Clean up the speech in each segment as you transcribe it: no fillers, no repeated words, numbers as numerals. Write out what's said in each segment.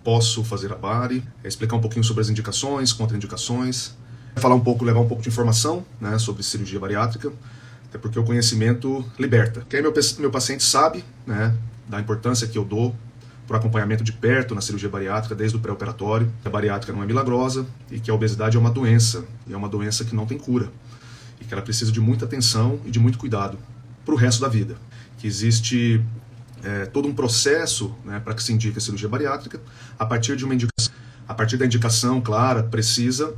Posso fazer a bari, explicar um pouquinho sobre as indicações, contraindicações, falar um pouco, levar um pouco de informação, né, sobre cirurgia bariátrica, até porque o conhecimento liberta. Quem meu paciente sabe, né, da importância que eu dou para o acompanhamento de perto na cirurgia bariátrica, desde o pré-operatório. A bariátrica não é milagrosa e que a obesidade é uma doença, e é uma doença que não tem cura, e que ela precisa de muita atenção e de muito cuidado para o resto da vida. Que existe todo um processo, né, para que se indique a cirurgia bariátrica. A partir de uma indicação, a partir da indicação clara, precisa,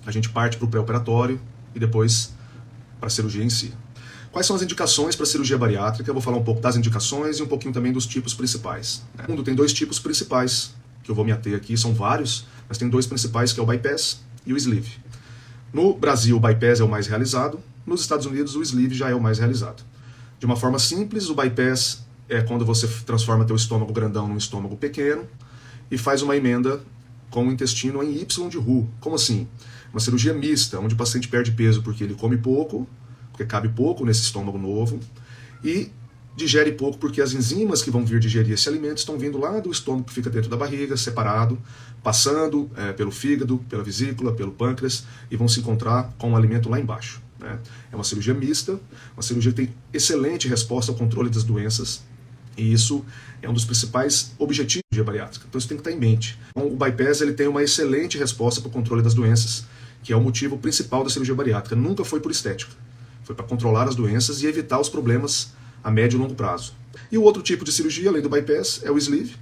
a gente parte para o pré-operatório e depois para a cirurgia em si. Quais são as indicações para a cirurgia bariátrica? Eu vou falar um pouco das indicações e um pouquinho também dos tipos principais. No mundo tem dois tipos principais, que eu vou me ater aqui, são vários, mas tem dois principais, que é o bypass e o sleeve. No Brasil, o bypass é o mais realizado, nos Estados Unidos, o sleeve já é o mais realizado. De uma forma simples, o bypass é quando você transforma teu estômago grandão num estômago pequeno e faz uma emenda com o intestino em Y de Roux. Como assim? Uma cirurgia mista, onde o paciente perde peso porque ele come pouco, porque cabe pouco nesse estômago novo, e digere pouco porque as enzimas que vão vir digerir esse alimento estão vindo lá do estômago que fica dentro da barriga, separado, passando pelo fígado, pela vesícula, pelo pâncreas, e vão se encontrar com o alimento lá embaixo. É uma cirurgia mista, uma cirurgia que tem excelente resposta ao controle das doenças, e isso é um dos principais objetivos da cirurgia bariátrica. Então isso tem que estar em mente. Então, o bypass ele tem uma excelente resposta para o controle das doenças, que é o motivo principal da cirurgia bariátrica. Nunca foi por estética. Foi para controlar as doenças e evitar os problemas a médio e longo prazo. E o outro tipo de cirurgia, além do bypass, é o sleeve,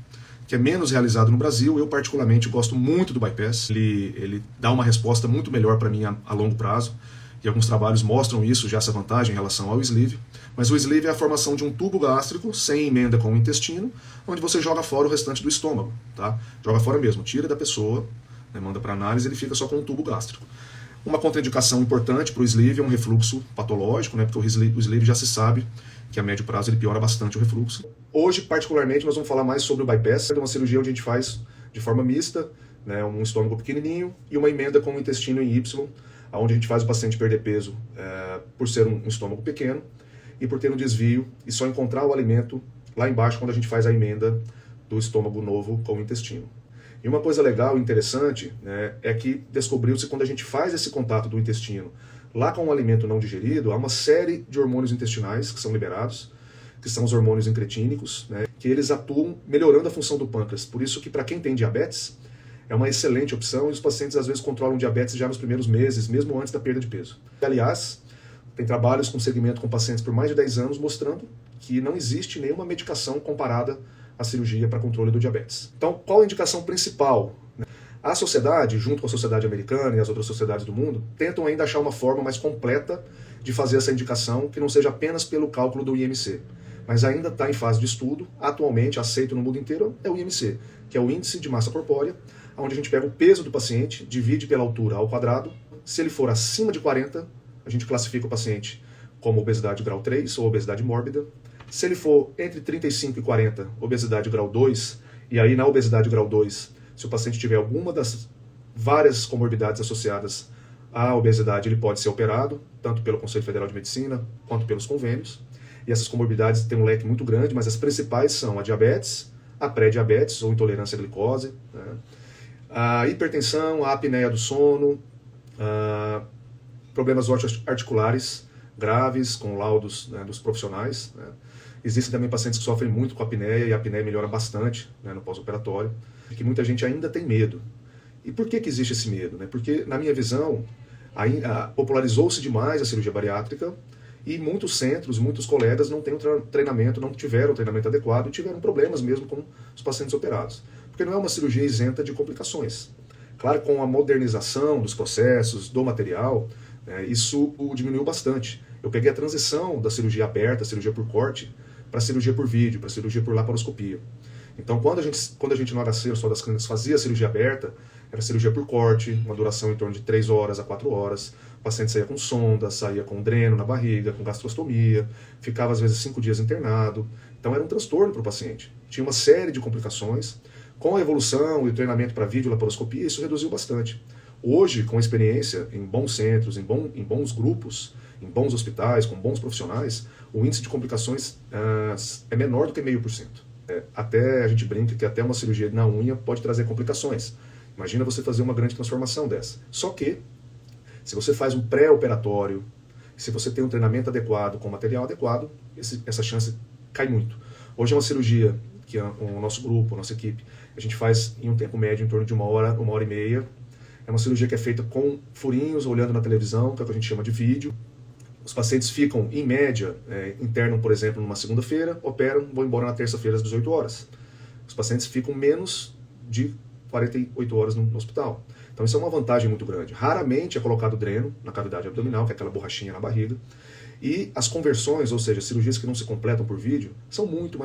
que é menos realizado no Brasil. Eu, particularmente, gosto muito do bypass. Ele dá uma resposta muito melhor para mim a longo prazo. E alguns trabalhos mostram isso, já essa vantagem em relação ao sleeve. Mas o sleeve é a formação de um tubo gástrico, sem emenda com o intestino, onde você joga fora o restante do estômago. Tá? Joga fora mesmo, tira da pessoa, né, manda para análise, ele fica só com um tubo gástrico. Uma contraindicação importante para o sleeve é um refluxo patológico, né, porque o sleeve já se sabe que a médio prazo ele piora bastante o refluxo. Hoje, particularmente, nós vamos falar mais sobre o bypass, é uma cirurgia onde a gente faz de forma mista, né, um estômago pequenininho e uma emenda com o intestino em Y, onde a gente faz o paciente perder peso por ser um estômago pequeno e por ter um desvio e só encontrar o alimento lá embaixo quando a gente faz a emenda do estômago novo com o intestino. E uma coisa legal e interessante, né, é que descobriu-se quando a gente faz esse contato do intestino lá com o alimento não digerido, há uma série de hormônios intestinais que são liberados, que são os hormônios incretínicos, né, que eles atuam melhorando a função do pâncreas. Por isso que para quem tem diabetes, é uma excelente opção e os pacientes às vezes controlam diabetes já nos primeiros meses, mesmo antes da perda de peso. Aliás, tem trabalhos com segmento com pacientes por mais de 10 anos mostrando que não existe nenhuma medicação comparada à cirurgia para controle do diabetes. Então, qual a indicação principal? A sociedade, junto com a sociedade americana e as outras sociedades do mundo, tentam ainda achar uma forma mais completa de fazer essa indicação, que não seja apenas pelo cálculo do IMC. Mas ainda está em fase de estudo, atualmente aceito no mundo inteiro, é o IMC, que é o Índice de Massa Corpórea, onde a gente pega o peso do paciente, divide pela altura ao quadrado. Se ele for acima de 40, a gente classifica o paciente como obesidade grau 3 ou obesidade mórbida. Se ele for entre 35 e 40, obesidade grau 2, e aí na obesidade grau 2, se o paciente tiver alguma das várias comorbidades associadas à obesidade, ele pode ser operado, tanto pelo Conselho Federal de Medicina quanto pelos convênios. E essas comorbidades têm um leque muito grande, mas as principais são a diabetes, a pré-diabetes ou intolerância à glicose, né? A hipertensão, a apneia do sono, problemas articulares graves, com laudos, né, dos profissionais, né? Existem também pacientes que sofrem muito com apneia, e a apneia melhora bastante, né, no pós-operatório, e que muita gente ainda tem medo. E por que existe esse medo? Né? Porque, na minha visão, popularizou-se demais a cirurgia bariátrica, e muitos centros, muitos colegas não têm treinamento, não tiveram o treinamento adequado e tiveram problemas mesmo com os pacientes operados. Porque não é uma cirurgia isenta de complicações. Claro, com a modernização dos processos, do material, isso diminuiu bastante. Eu peguei a transição da cirurgia aberta, cirurgia por corte, para cirurgia por vídeo, para cirurgia por laparoscopia. Então, quando a gente no HC, só das clínicas, fazia cirurgia aberta, era cirurgia por corte, uma duração em torno de 3 horas a 4 horas. O paciente saía com sonda, saía com dreno na barriga, com gastrostomia, ficava às vezes 5 dias internado. Então era um transtorno para o paciente. Tinha uma série de complicações. Com a evolução e o treinamento para vídeo laparoscopia, isso reduziu bastante. Hoje, com a experiência em bons centros, em bons grupos, em bons hospitais, com bons profissionais, o índice de complicações é menor do que 0,5%. Até a gente brinca que até uma cirurgia na unha pode trazer complicações. Imagina você fazer uma grande transformação dessa. Só que, se você faz um pré-operatório, se você tem um treinamento adequado, com material adequado, essa chance cai muito. Hoje é uma cirurgia que o nosso grupo, a nossa equipe, a gente faz em um tempo médio em torno de 1 hora e meia. É uma cirurgia que é feita com furinhos, olhando na televisão, que é o que a gente chama de vídeo. Os pacientes ficam, em média, internam, por exemplo, numa segunda-feira, operam, vão embora na terça-feira às 18 horas. Os pacientes ficam menos de 48 horas no hospital. Então isso é uma vantagem muito grande. Raramente é colocado dreno na cavidade abdominal, que é aquela borrachinha na barriga. E as conversões, ou seja, cirurgias que não se completam por vídeo, são muito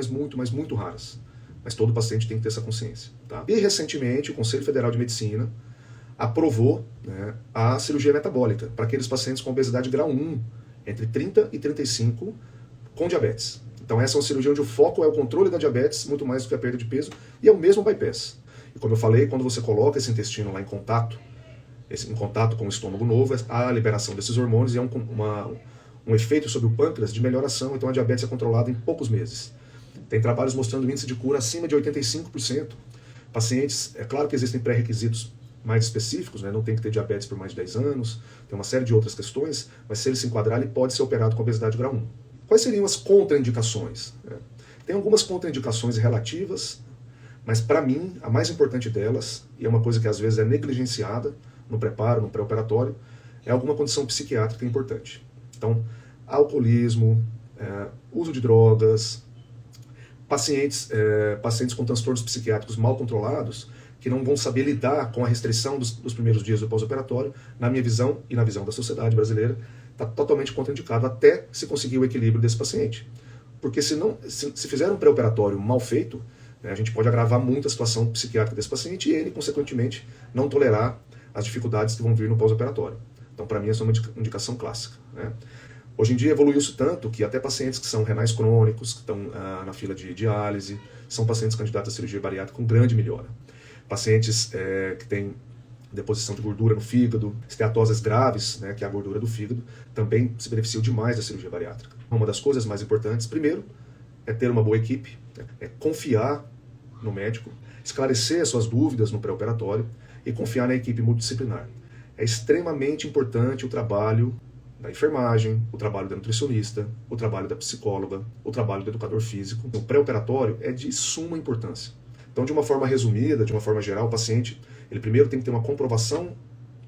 raras. Mas todo paciente tem que ter essa consciência. Tá? E recentemente o Conselho Federal de Medicina aprovou, né, a cirurgia metabólica para aqueles pacientes com obesidade grau 1, entre 30 e 35, com diabetes. Então essa é uma cirurgia onde o foco é o controle da diabetes, muito mais do que a perda de peso, e é o mesmo bypass. E como eu falei, quando você coloca esse intestino lá em contato com o estômago novo, há a liberação desses hormônios e é um efeito sobre o pâncreas de melhoração, então a diabetes é controlada em poucos meses. Tem trabalhos mostrando índice de cura acima de 85%. Pacientes, é claro que existem pré-requisitos mais específicos, né? Não tem que ter diabetes por mais de 10 anos, tem uma série de outras questões, mas se ele se enquadrar, ele pode ser operado com obesidade grau 1. Quais seriam as contraindicações? Tem algumas contraindicações relativas, mas para mim, a mais importante delas, e é uma coisa que às vezes é negligenciada no preparo, no pré-operatório, é alguma condição psiquiátrica importante. Então, alcoolismo, uso de drogas, pacientes com transtornos psiquiátricos mal controlados, que não vão saber lidar com a restrição dos primeiros dias do pós-operatório, na minha visão e na visão da sociedade brasileira, está totalmente contraindicado até se conseguir o equilíbrio desse paciente. Porque se fizer um pré-operatório mal feito, a gente pode agravar muito a situação psiquiátrica desse paciente e ele, consequentemente, não tolerar as dificuldades que vão vir no pós-operatório. Então, para mim, essa é uma indicação clássica. Né? Hoje em dia evoluiu isso tanto que até pacientes que são renais crônicos, que estão na fila de diálise, são pacientes candidatos à cirurgia bariátrica com grande melhora. Pacientes que têm deposição de gordura no fígado, esteatoses graves, né, que é a gordura do fígado, também se beneficiam demais da cirurgia bariátrica. Uma das coisas mais importantes, primeiro, é ter uma boa equipe, é confiar no médico, esclarecer as suas dúvidas no pré-operatório e confiar na equipe multidisciplinar. É extremamente importante o trabalho da enfermagem, o trabalho da nutricionista, o trabalho da psicóloga, o trabalho do educador físico. O pré-operatório é de suma importância. Então, de uma forma resumida, de uma forma geral, o paciente, ele primeiro tem que ter uma comprovação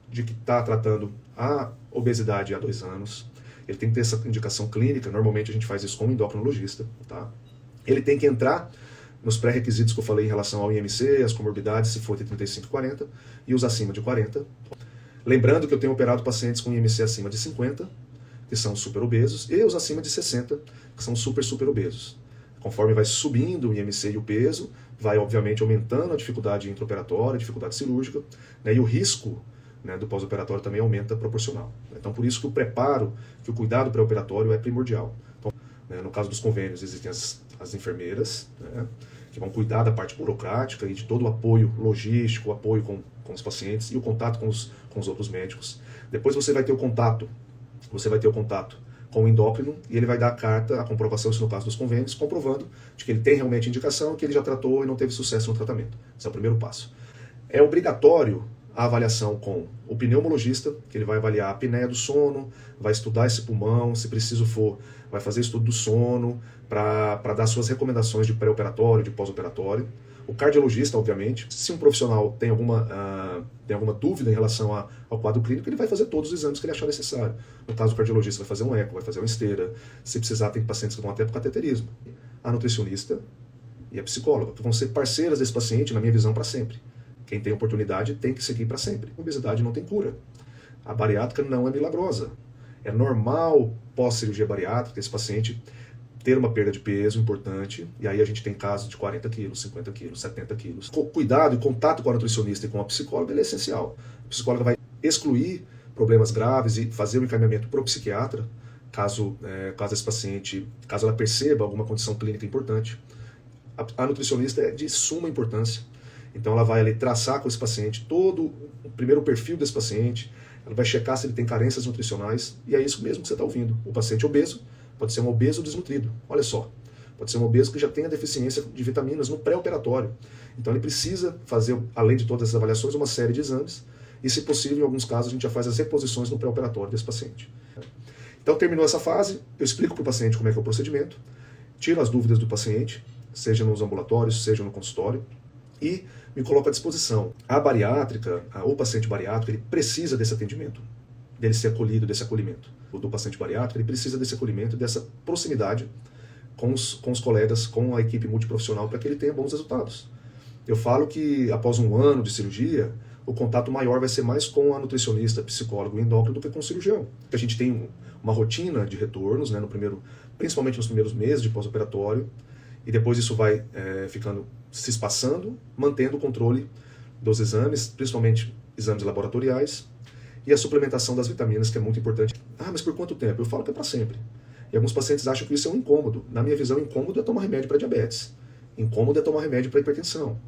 de que está tratando a obesidade há 2 anos, ele tem que ter essa indicação clínica, normalmente a gente faz isso com um endocrinologista, tá? Ele tem que entrar nos pré-requisitos que eu falei em relação ao IMC, as comorbidades, se for de 35 e 40, e os acima de 40. Lembrando que eu tenho operado pacientes com IMC acima de 50, que são super obesos, e os acima de 60, que são super obesos. Conforme vai subindo o IMC e o peso, vai obviamente aumentando a dificuldade intraoperatória, a dificuldade cirúrgica, né, e o risco, né, do pós-operatório também aumenta proporcional. Então por isso que o preparo, que o cuidado pré-operatório é primordial. Então, né, no caso dos convênios existem as enfermeiras, né, que vão cuidar da parte burocrática e de todo o apoio logístico, o apoio com os pacientes e o contato com os outros médicos. Depois você vai ter o contato com o endócrino e ele vai dar a carta, a comprovação, isso no caso dos convênios, comprovando de que ele tem realmente indicação, que ele já tratou e não teve sucesso no tratamento. Esse é o primeiro passo. É obrigatório a avaliação com o pneumologista, que ele vai avaliar a apneia do sono, vai estudar esse pulmão, se preciso for, vai fazer estudo do sono, para dar suas recomendações de pré-operatório, de pós-operatório. O cardiologista, obviamente, se um profissional tem alguma dúvida em relação ao quadro clínico, ele vai fazer todos os exames que ele achar necessário. No caso, o cardiologista vai fazer um eco, vai fazer uma esteira. Se precisar, tem pacientes que vão até para o cateterismo. A nutricionista e a psicóloga, que vão ser parceiras desse paciente, na minha visão, para sempre. Quem tem oportunidade tem que seguir para sempre. A obesidade não tem cura. A bariátrica não é milagrosa. É normal, pós-cirurgia bariátrica, esse paciente ter uma perda de peso importante, e aí a gente tem casos de 40 quilos, 50 quilos, 70 quilos. Cuidado e contato com a nutricionista e com a psicóloga ele é essencial. A psicóloga vai excluir problemas graves e fazer o encaminhamento para o psiquiatra, caso esse paciente, caso ela perceba alguma condição clínica importante. A nutricionista é de suma importância. Então ela vai ali traçar com esse paciente todo o primeiro perfil desse paciente, ela vai checar se ele tem carências nutricionais, e é isso mesmo que você está ouvindo. O paciente obeso pode ser um obeso desnutrido. Olha só, Pode ser um obeso que já tenha deficiência de vitaminas no pré-operatório. Então ele precisa fazer, além de todas as avaliações, uma série de exames e, se possível, em alguns casos, a gente já faz as reposições no pré-operatório desse paciente. Então terminou essa fase, eu explico para o paciente como é que é o procedimento, tiro as dúvidas do paciente, seja nos ambulatórios, seja no consultório, e me coloco à disposição. A bariátrica, o paciente bariátrico, ele precisa desse atendimento, dele ser acolhido, desse acolhimento. O do paciente bariátrico, ele precisa desse acolhimento, dessa proximidade com os colegas, com a equipe multiprofissional, para que ele tenha bons resultados. Eu falo que após um ano de cirurgia, o contato maior vai ser mais com a nutricionista, psicólogo e endócrino do que com o cirurgião. A gente tem uma rotina de retornos, né, principalmente nos primeiros meses de pós-operatório, e depois isso vai se espaçando, mantendo o controle dos exames, principalmente exames laboratoriais, e a suplementação das vitaminas, que é muito importante. Ah, mas por quanto tempo? Eu falo que é para sempre. E alguns pacientes acham que isso é um incômodo. Na minha visão, incômodo é tomar remédio para diabetes. Incômodo é tomar remédio para hipertensão.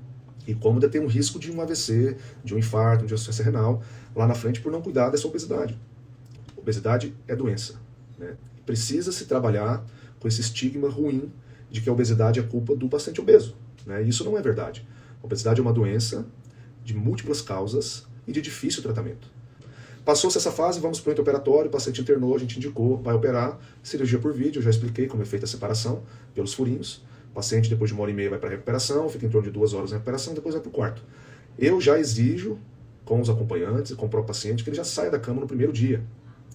Incômodo é ter um risco de um AVC, de um infarto, de uma insuficiência renal, lá na frente por não cuidar dessa obesidade. Obesidade é doença, né? Precisa se trabalhar com esse estigma ruim de que a obesidade é culpa do paciente obeso, né? Isso não é verdade. A obesidade é uma doença de múltiplas causas e de difícil tratamento. Passou-se essa fase, vamos para o intraoperatório, o paciente internou, a gente indicou, vai operar, cirurgia por vídeo, eu já expliquei como é feita a separação pelos furinhos. O paciente, depois de 1h30, vai para a recuperação, fica em torno de 2 horas na recuperação, depois vai para o quarto. Eu já exijo, com os acompanhantes e com o próprio paciente, que ele já saia da cama no primeiro dia.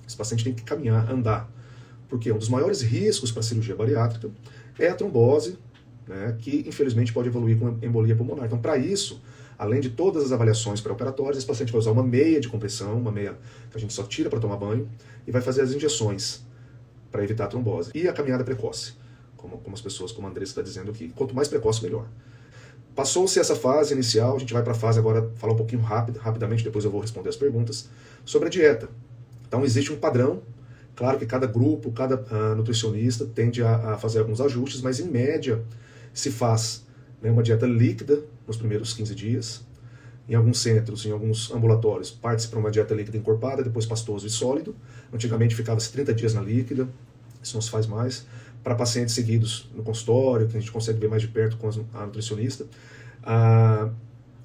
Esse paciente tem que caminhar, andar. Porque um dos maiores riscos para a cirurgia bariátrica é a trombose, né, que infelizmente pode evoluir com embolia pulmonar. Então, para isso, além de todas as avaliações pré-operatórias, esse paciente vai usar uma meia de compressão, uma meia que a gente só tira para tomar banho, e vai fazer as injeções para evitar a trombose. E a caminhada precoce, como as pessoas, como a Andressa está dizendo aqui. Quanto mais precoce, melhor. Passou-se essa fase inicial, a gente vai para a fase agora, falar um pouquinho rapidamente, depois eu vou responder as perguntas, sobre a dieta. Então existe um padrão, claro que cada grupo, cada nutricionista tende a fazer alguns ajustes, mas em média se faz, né, uma dieta líquida nos primeiros 15 dias. Em alguns centros, em alguns ambulatórios, parte-se para uma dieta líquida encorpada, depois pastoso e sólido. Antigamente ficava-se 30 dias na líquida, isso não se faz mais. Para pacientes seguidos no consultório, que a gente consegue ver mais de perto com a nutricionista,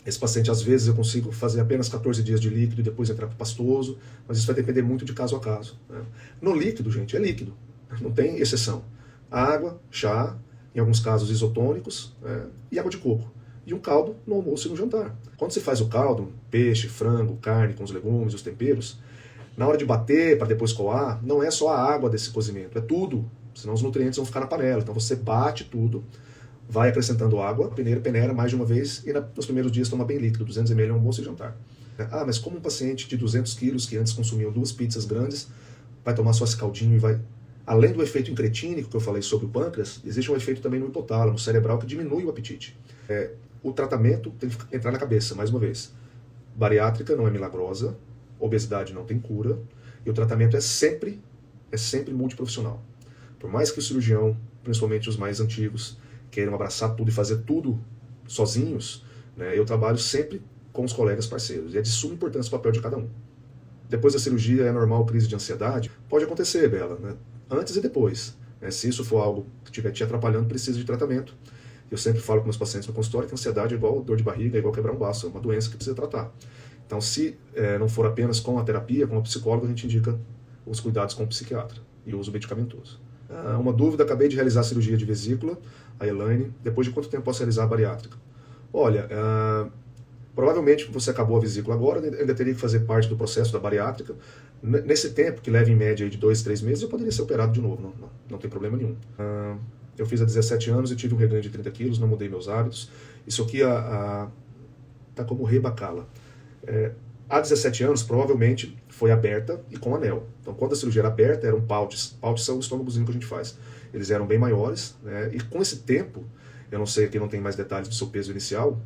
esse paciente, às vezes, eu consigo fazer apenas 14 dias de líquido e depois entrar para o pastoso, mas isso vai depender muito de caso a caso, né? No líquido, gente, é líquido, não tem exceção. Água, chá, em alguns casos isotônicos, né, e água de coco. E um caldo no almoço e no jantar. Quando se faz o caldo, peixe, frango, carne com os legumes, os temperos, na hora de bater para depois coar, não é só a água desse cozimento, é tudo, senão os nutrientes vão ficar na panela. Então você bate tudo, vai acrescentando água, peneira mais de uma vez e nos primeiros dias toma bem líquido, 200 ml almoço e jantar. Ah, mas como um paciente de 200 quilos que antes consumiam 2 pizzas grandes, vai tomar só esse caldinho e vai... Além do efeito incretínico que eu falei sobre o pâncreas, existe um efeito também no hipotálamo cerebral que diminui o apetite. O tratamento tem que entrar na cabeça, mais uma vez. Bariátrica não é milagrosa, obesidade não tem cura, e o tratamento é sempre multiprofissional. Por mais que o cirurgião, principalmente os mais antigos, queiram abraçar tudo e fazer tudo sozinhos, né, eu trabalho sempre com os colegas parceiros. E é de suma importância o papel de cada um. Depois da cirurgia é normal crise de ansiedade? Pode acontecer, Bela, né? Antes e depois. Né? Se isso for algo que estiver te atrapalhando, precisa de tratamento. Eu sempre falo com meus pacientes no consultório que a ansiedade é igual dor de barriga, é igual quebrar um baço, é uma doença que precisa tratar. Então, se não for apenas com a terapia, com o psicólogo, a gente indica os cuidados com o psiquiatra e o uso medicamentoso. Uma dúvida, acabei de realizar a cirurgia de vesícula, a Elaine, depois de quanto tempo posso realizar a bariátrica? Olha, provavelmente você acabou a vesícula agora, ainda teria que fazer parte do processo da bariátrica. Nesse tempo, que leva em média de 2, 3 meses, eu poderia ser operado de novo, não tem problema nenhum. Eu fiz há 17 anos e tive um reganho de 30 quilos, não mudei meus hábitos. Isso aqui tá como rei bacala. Há 17 anos, provavelmente, foi aberta e com anel. Então, quando a cirurgia era aberta, eram pouches. Pouches são o estômagozinho que a gente faz. Eles eram bem maiores, né? E com esse tempo, eu não sei, aqui não tem mais detalhes do seu peso inicial,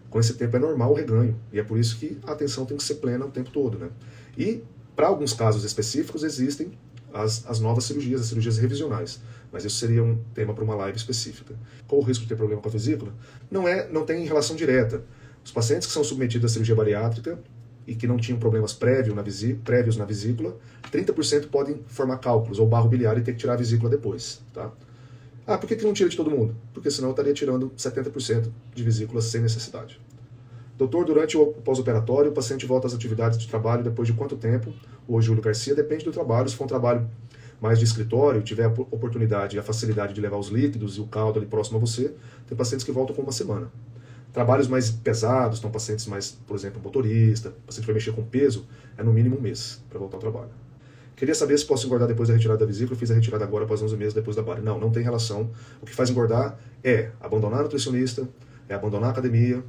com esse tempo é normal o reganho. E é por isso que a atenção tem que ser plena o tempo todo, né? E, para alguns casos específicos, existem as novas cirurgias, as cirurgias revisionais. Mas isso seria um tema para uma live específica. Qual o risco de ter problema com a vesícula? Não tem relação direta. Os pacientes que são submetidos à cirurgia bariátrica e que não tinham problemas prévios na vesícula, 30% podem formar cálculos ou barro biliar e ter que tirar a vesícula depois. Tá? Ah, por que não tira de todo mundo? Porque senão eu estaria tirando 70% de vesículas sem necessidade. Doutor, durante o pós-operatório, o paciente volta às atividades de trabalho depois de quanto tempo? O Júlio Garcia, depende do trabalho. Se for um trabalho mais de escritório, tiver a oportunidade e a facilidade de levar os líquidos e o caldo ali próximo a você, tem pacientes que voltam com uma semana. Trabalhos mais pesados, então pacientes mais, por exemplo, motorista, paciente que vai mexer com peso, é no mínimo um mês para voltar ao trabalho. Queria saber se posso engordar depois da retirada da vesícula, fiz a retirada agora após 11 meses depois da bariátrica. Não, não tem relação. O que faz engordar é abandonar a nutricionista, é abandonar a academia,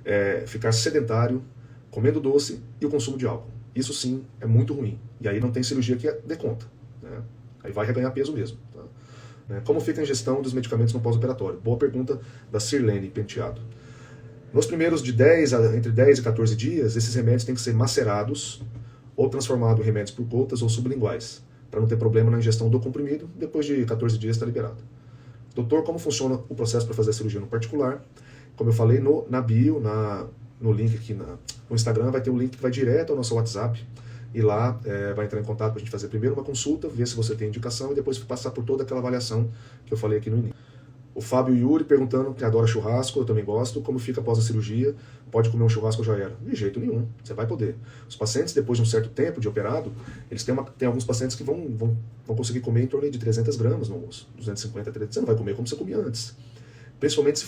é ficar sedentário, comendo doce e o consumo de álcool. Isso sim é muito ruim. E aí não tem cirurgia que dê conta, né? Aí vai reganhar peso mesmo. Tá? Como fica a ingestão dos medicamentos no pós-operatório? Boa pergunta da Sirlene Penteado. Nos primeiros entre 10 e 14 dias, esses remédios têm que ser macerados ou transformados em remédios por gotas ou sublinguais, para não ter problema na ingestão do comprimido. Depois de 14 dias está liberado. Doutor, como funciona o processo para fazer a cirurgia no particular? Como eu falei, na bio, no link aqui no Instagram, vai ter um link que vai direto ao nosso WhatsApp. E lá vai entrar em contato para a gente fazer primeiro uma consulta, ver se você tem indicação e depois passar por toda aquela avaliação que eu falei aqui no início. O Fábio Yuri perguntando, que adora churrasco, eu também gosto, como fica após a cirurgia? Pode comer um churrasco ou já era? De jeito nenhum, você vai poder. Os pacientes, depois de um certo tempo de operado, eles tem alguns pacientes que vão conseguir comer em torno de 300 gramas no almoço, 250, 300, você não vai comer como você comia antes. Principalmente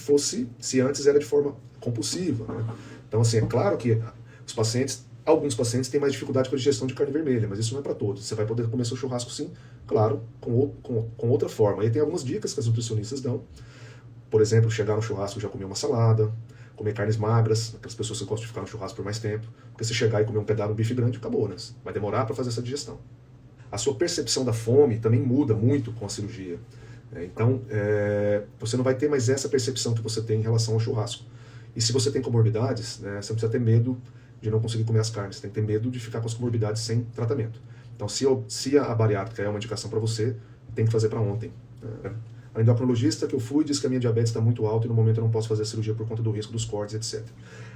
se antes era de forma compulsiva, né? Então, assim, é claro que alguns pacientes têm mais dificuldade com a digestão de carne vermelha, mas isso não é para todos. Você vai poder comer seu churrasco sim, claro, com outra forma. E tem algumas dicas que as nutricionistas dão. Por exemplo, chegar no churrasco e já comer uma salada, comer carnes magras, aquelas pessoas que gostam de ficar no churrasco por mais tempo, porque se chegar e comer um pedaço de bife grande, acabou, né? Vai demorar para fazer essa digestão. A sua percepção da fome também muda muito com a cirurgia. Então, você não vai ter mais essa percepção que você tem em relação ao churrasco. E se você tem comorbidades, né, você não precisa ter medo de não conseguir comer as carnes, você tem que ter medo de ficar com as comorbidades sem tratamento. Então, se a bariátrica é uma indicação para você, tem que fazer para ontem. A endocrinologista que eu fui disse que a minha diabetes está muito alta e no momento eu não posso fazer a cirurgia por conta do risco dos cortes, etc.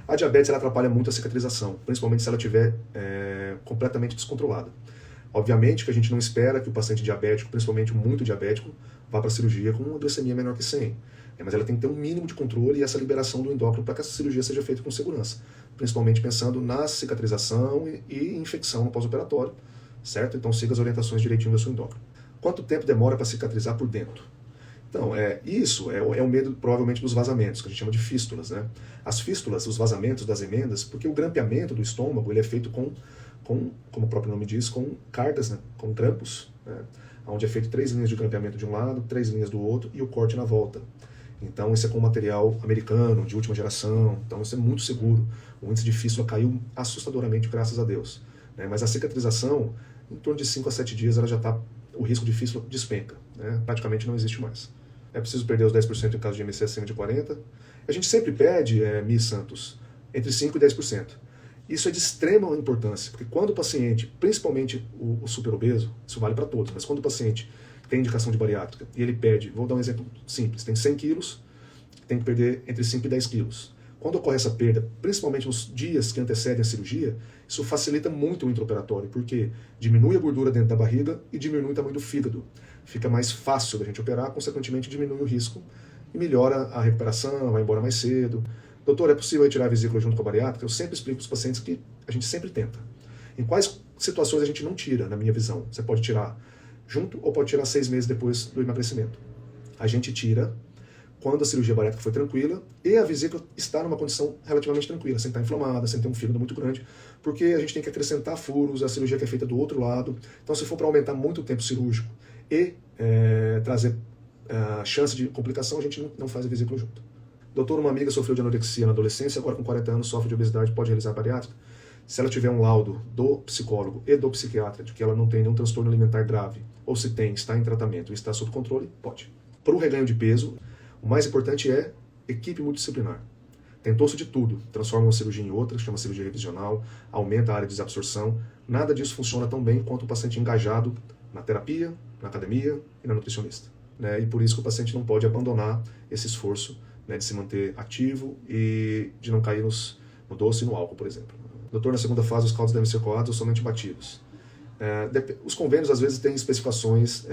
A diabetes ela atrapalha muito a cicatrização, principalmente se ela estiver completamente descontrolada. Obviamente que a gente não espera que o paciente diabético, principalmente muito diabético, vá para a cirurgia com uma glicemia menor que 100. Mas ela tem que ter um mínimo de controle e essa liberação do endócrino para que essa cirurgia seja feita com segurança. Principalmente pensando na cicatrização e infecção no pós-operatório, certo? Então siga as orientações direitinho da sua endócrino. Quanto tempo demora para cicatrizar por dentro? Então, isso é o medo, provavelmente, dos vazamentos, que a gente chama de fístulas, né? As fístulas, os vazamentos das emendas, porque o grampeamento do estômago ele é feito como o próprio nome diz, com cargas, né? Com grampos, né? Onde é feito 3 linhas de grampeamento de um lado, 3 linhas do outro e o corte na volta. Então, isso é com material americano, de última geração, então isso é muito seguro. O índice de fístula caiu assustadoramente, graças a Deus. Né? Mas a cicatrização, em torno de 5 a 7 dias, o risco de fístula despenca, né? Praticamente não existe mais. É preciso perder os 10% em caso de IMC acima de 40. A gente sempre pede, Miss Santos, entre 5% e 10%. Isso é de extrema importância, porque quando o paciente, principalmente o superobeso, isso vale para todos, mas quando o paciente tem indicação de bariátrica e ele pede, vou dar um exemplo simples, tem 100 quilos, tem que perder entre 5 e 10 quilos. Quando ocorre essa perda, principalmente nos dias que antecedem a cirurgia, isso facilita muito o intraoperatório, porque diminui a gordura dentro da barriga e diminui o tamanho do fígado. Fica mais fácil da gente operar, consequentemente diminui o risco e melhora a recuperação, vai embora mais cedo. Doutor, é possível retirar a vesícula junto com a bariátrica? Eu sempre explico para os pacientes que a gente sempre tenta. Em quais situações a gente não tira, na minha visão? Você pode tirar junto ou pode tirar 6 meses depois do emagrecimento. A gente tira quando a cirurgia bariátrica foi tranquila e a vesícula está numa condição relativamente tranquila, sem estar inflamada, sem ter um fígado muito grande, porque a gente tem que acrescentar furos, a cirurgia que é feita do outro lado. Então, se for para aumentar muito o tempo cirúrgico e trazer a chance de complicação, a gente não faz a vesícula junto. Doutor, uma amiga sofreu de anorexia na adolescência, agora com 40 anos sofre de obesidade, pode realizar a bariátrica? Se ela tiver um laudo do psicólogo e do psiquiatra de que ela não tem nenhum transtorno alimentar grave, ou se tem, está em tratamento e está sob controle, pode. Para o reganho de peso, o mais importante é equipe multidisciplinar. Tentou-se de tudo, transforma uma cirurgia em outra, chama cirurgia revisional, aumenta a área de desabsorção, nada disso funciona tão bem quanto o paciente engajado na terapia, na academia e na nutricionista. Né? E por isso que o paciente não pode abandonar esse esforço, né, de se manter ativo e de não cair no doce e no álcool, por exemplo. Doutor, na segunda fase os caldos devem ser coados ou somente batidos? Os convênios às vezes têm especificações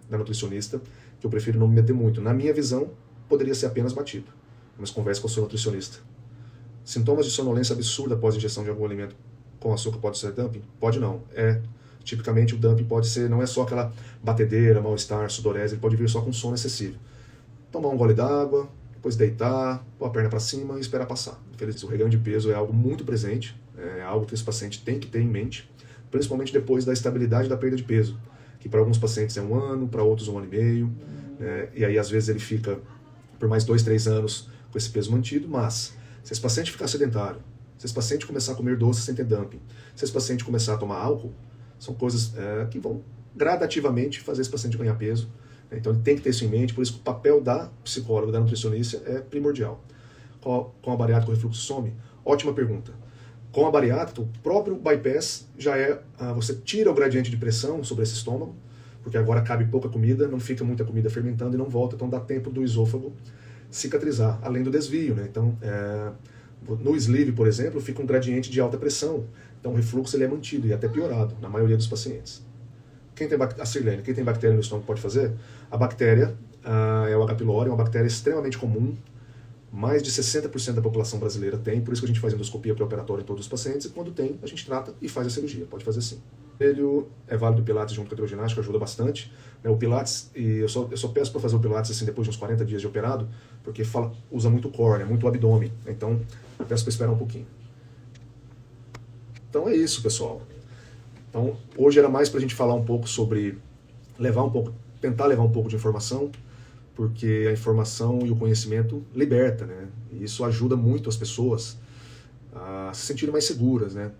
da nutricionista que eu prefiro não me meter muito. Na minha visão, poderia ser apenas batido, mas converse com o seu nutricionista. Sintomas de sonolência absurda após injeção de algum alimento com açúcar pode ser dumping? Pode não. Tipicamente o dumping pode ser, não é só aquela batedeira, mal-estar, sudorese, ele pode vir só com sono excessivo. Tomar um gole d'água, depois deitar, pôr a perna para cima e esperar passar. Infelizmente, o reganho de peso é algo muito presente, é algo que esse paciente tem que ter em mente, principalmente depois da estabilidade da perda de peso, que para alguns pacientes é 1 ano, para outros 1 ano e meio, e aí às vezes ele fica por mais 2, 3 anos com esse peso mantido, mas se esse paciente ficar sedentário, se esse paciente começar a comer doce sem ter dumping, se esse paciente começar a tomar álcool, são coisas que vão gradativamente fazer esse paciente ganhar peso. Então ele tem que ter isso em mente, por isso que o papel da psicóloga, da nutricionista é primordial. Com a bariátrica o refluxo some? Ótima pergunta. Com a bariátrica, o próprio bypass já você tira o gradiente de pressão sobre esse estômago, porque agora cabe pouca comida, não fica muita comida fermentando e não volta, então dá tempo do esôfago cicatrizar, além do desvio, né? Então, no sleeve, por exemplo, fica um gradiente de alta pressão, então o refluxo ele é mantido e até piorado na maioria dos pacientes. A Sirlene, quem tem bactéria no estômago pode fazer? A bactéria é o H. pylori, é uma bactéria extremamente comum, mais de 60% da população brasileira tem, por isso que a gente faz endoscopia pré-operatória em todos os pacientes, e quando tem, a gente trata e faz a cirurgia, pode fazer sim. Ele é válido o Pilates junto com a hidroginástica, ajuda bastante. O Pilates, e eu só peço para fazer o Pilates assim, depois de uns 40 dias de operado, porque usa muito core, muito abdômen, então eu peço para esperar um pouquinho. Então é isso, pessoal. Então, hoje era mais para a gente falar um pouco sobre, tentar levar um pouco de informação, porque a informação e o conhecimento liberta, né? E isso ajuda muito as pessoas a se sentirem mais seguras, né?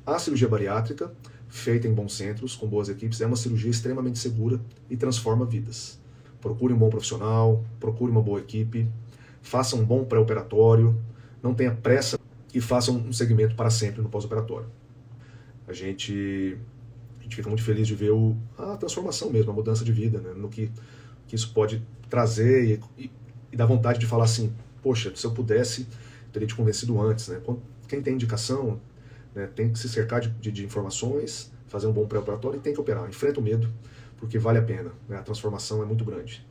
A cirurgia bariátrica, feita em bons centros, com boas equipes, é uma cirurgia extremamente segura e transforma vidas. Procure um bom profissional, procure uma boa equipe, faça um bom pré-operatório, não tenha pressa e faça um segmento para sempre no pós-operatório. A gente fica muito feliz de ver a transformação mesmo, a mudança de vida, né? No que isso pode trazer e dá vontade de falar assim, poxa, se eu pudesse, eu teria te convencido antes, né? Quem tem indicação, né, tem que se cercar de informações, fazer um bom pré-operatório e tem que operar. Enfrenta o medo, porque vale a pena, né? A transformação é muito grande.